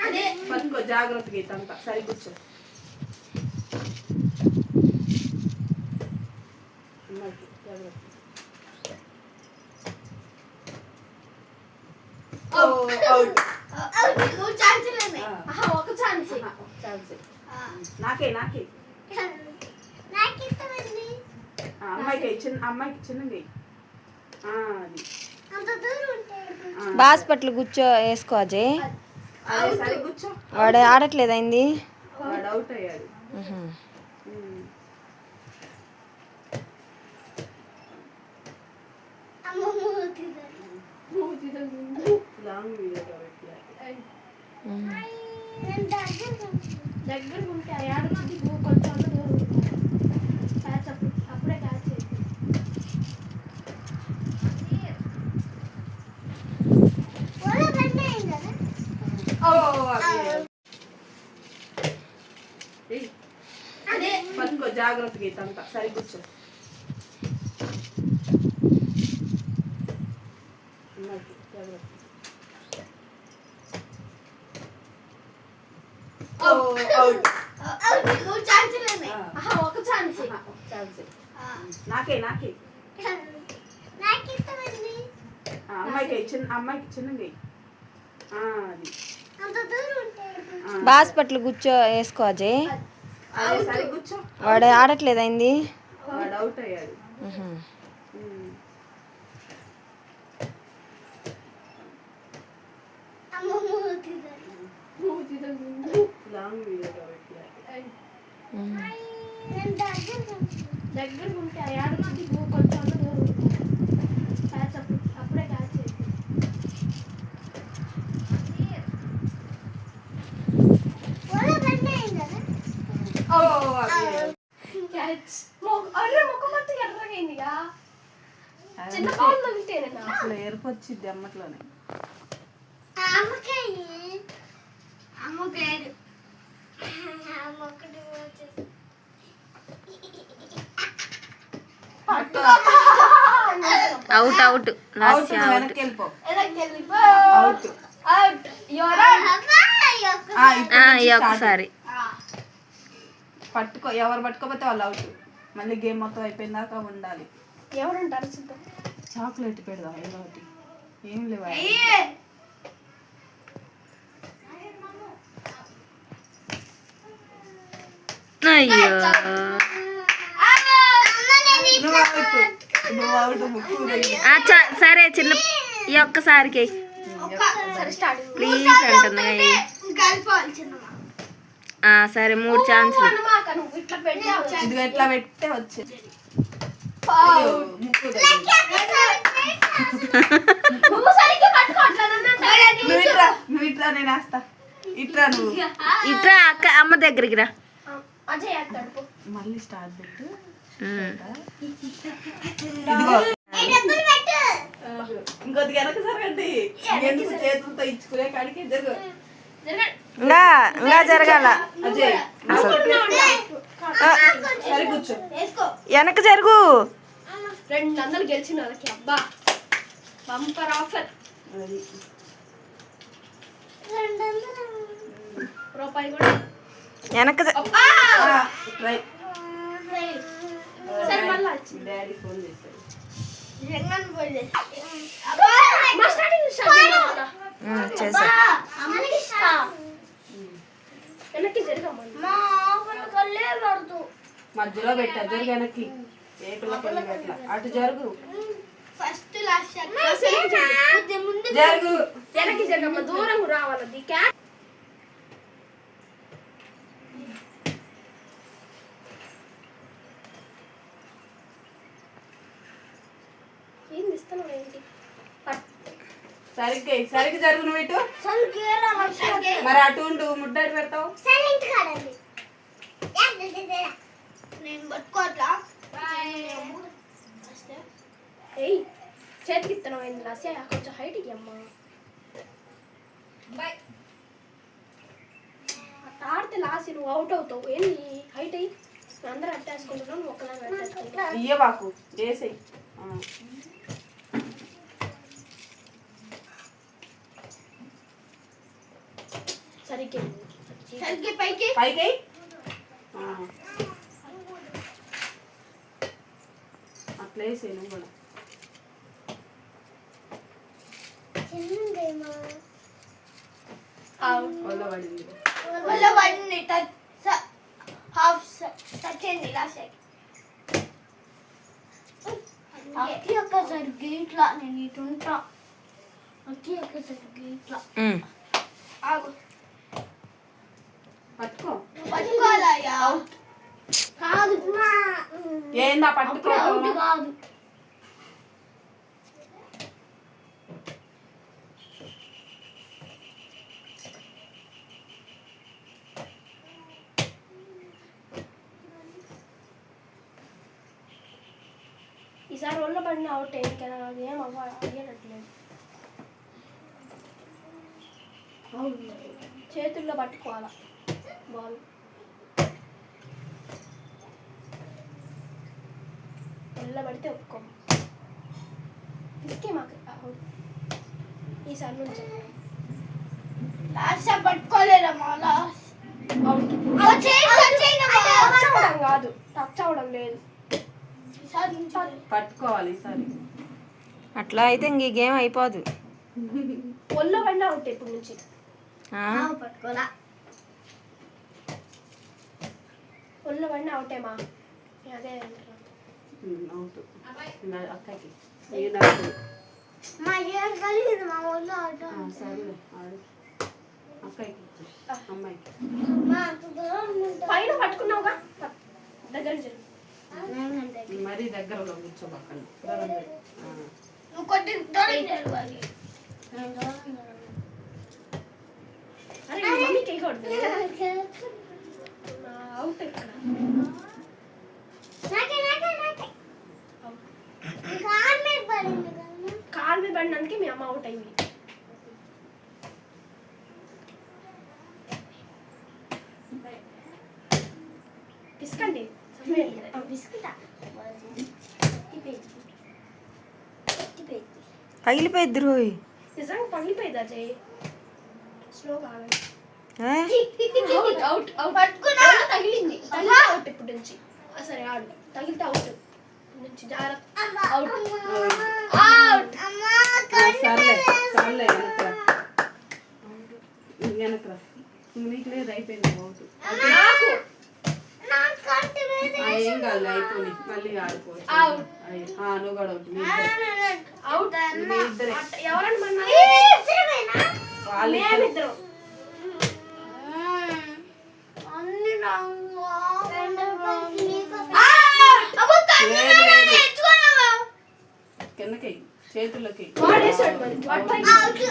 అదే పట్టుకో జాగ్రత్తగా ఇదంతా సరి కూర్చో. ఒక ఛాన్స్ నాకే నాకే అమ్మాయికి చిన్నగా అది హాస్పిటల్ కూర్చో వేసుకో అజయ్. కూర్చో. వాడు ఆడట్లేదైంది. వాడు అవుట్ అయ్యాడు. దగ్గర ఉంటే ఏడాది కొంచెం అప్పుడే క్యాచ్ అదే పట్టుకో జాగ్రత్తగా ఇదంతా సరి కూర్చో. ఒక ఛాన్స్ నాకే నాకే అమ్మాయికి చిన్నగా అది హాస్పిటల్ కూర్చో వేసుకో అజయ్. కూర్చో. వాడు ఆడట్లేదైంది. వాడు అవుట్ అయ్యాడు. దగ్గర ఉంటే ఏడాది కొంచెం అప్పుడే క్యాచ్ అరే ముఖం మొత్తం ఎర్రగైందిగా. చిన్న పాలు తగ్గితేనేనా అసలు ఏర్పొచ్చింది అమ్మట్లోనే. అవుట్ అవుట్ లాస్ట్ వెనక్కి వెళ్ళిపో. ఒక్కసారి పట్టుకో. ఎవరు పట్టుకోపోతే వాళ్ళు అవుట్. మళ్ళీ గేమ్ మొత్తం అయిపోయిందాకా ఉండాలి. ఎవరుంటారు చూద్దాం. చాక్లెట్ పెడదాం ఏదో ఒకటి. ఏం లేవా అయ్యో సరే చిన్న ఈ ఒక్కసారికి ప్లీజ్ అంటుంది. సరే 3 ఛాన్సులు. ఇది ఎట్లా పెట్టే వచ్చేది. నువ్వు ఇట్రా నేను వేస్తా. ఇట్రా నువ్వు ఇట్రా అక్క అమ్మ దగ్గరికి రా. మళ్ళీ స్టార్ట్ పెట్టు. ఇంకొద్ది వెనక జరగండి. ఎందుకు చేతులతో ఇచ్చుకునే కాడికి జరుగు. ఇంకా జరగాల. అజయ్ సరే కూర్చో. వెనక జరుగు. 200 గెలిచిన వాళ్ళకి అబ్బా బంపర్ ఆఫర్. రూపాయి కూడా వెనక డాడీ ఫోన్ చేశారు. చేసా మధ్యలో పెట్టా. జరుగు వెనక్కి. అట్లా అటు జరుగు. జరుగు వెనక్కి జరగమ్మ. దూరం రావాలి. ఏంది ఇస్తున్నావు ఏంటి? సరిగ్గా జరుగు. నువ్వు ఇటు మరి అటు ఉండు. ముడ్డాడు పెడతావు. చేతికి ఇస్తున్నావు ఏంది? రాసి కొంచెం హైట్ అమ్మా. అట్లా ఆడితే లాసి నువ్వు అవుట్ అవుతావు. ఏంది హైట్ అయ్యి అందరూ అట్టేసుకుంటున్నావు. నువ్వు ఒకలాగా అట్టేసుకుంటావు. ఇయ్యబాకు చేసేయి. సరిగ్గా సరిగ్గా పైకి పైకి అట్లా వేసే నువ్వు కూడా వల్ల పడింది. వల్ల పడింది హాఫ్ టచ్ అయింది లాస్ట్ అక్కి ఒక్కసారి ఇట్లా నేను ఇటు ఉంటా అక్కి ఒక్కసారి ఇట్లా ఆగు పట్టుకో. పట్టుకోవాలయ్యా కాదు ఏందా అవుట్ పట్టుకో. కాదు ఈసారి ఒళ్ళో పడిన అవుట్ ఎందుకైనా ఏం అయ్యేటట్లేదు. చేతుల్లో పట్టుకోవాలా బాల్. ఒళ్ళో పడితే ఒప్పుకో. తీసుకే మాకు అవుట్. ఈసారి నుంచి లాస్ట్ పట్టుకోలేదమ్మా లాస్ట్ అవుట్. టచ్ అవ్వడం కాదు, టచ్ అవ్వడం లేదు. పట్టుకోవాలి ఈసారి. అట్లా అయితే ఇంక ఈ గేమ్ అయిపోదు. ఒళ్ళో పడిన అవుట్ ఇప్పుడు నుంచి. పట్టుకోలా ఒళ్ళో పడిన అవుటేమా అదే అవుట్. అక్కకి ఈయన మా ఏం కలిగింది మా ఊళ్ళో ఆట సరే ఆడు అక్కకి అమ్మాయికి పైన పట్టుకున్నావుగా దగ్గర జరుగు. మరీ దగ్గరలో కూర్చోబక్కని. నువ్వు కొట్టి దొరికినారు వాళ్ళు అరే మమ్మీకి వేయకూడదు. అవుట్ ఇక్కడ. కాలు మీద పడినందుకే మీ అమ్మ అవుట్ అయింది. పిసుకండి. పగిలిపోయిద్ది రోయ్. నిజంగా పగిలిపోయింది అజయ్. స్లో కావాలి. ఏ? అవుట్ అవుట్ అవుట్ పట్టుకున్నా. తగిలింది తగిలితే అవుట్ ఇప్పుడు నుంచి. సరే ఆడు తగిలితే అవుట్ నుంచి జాగ్రత్త. Out out. సర్లే సర్లే వెనకరా నీకు లేదు అయిపోయింది అవుట్. ఏం కాదు అయిపోయి మళ్ళీ ఆడుకోవచ్చు. నువ్వు కూడా అవుట్. అవుట్. ఎవరన్నా వాళ్ళిద్దరు ఇద్దరు కిందకి చేతులకి వాడేసాడు మరి. వాడు పైకి.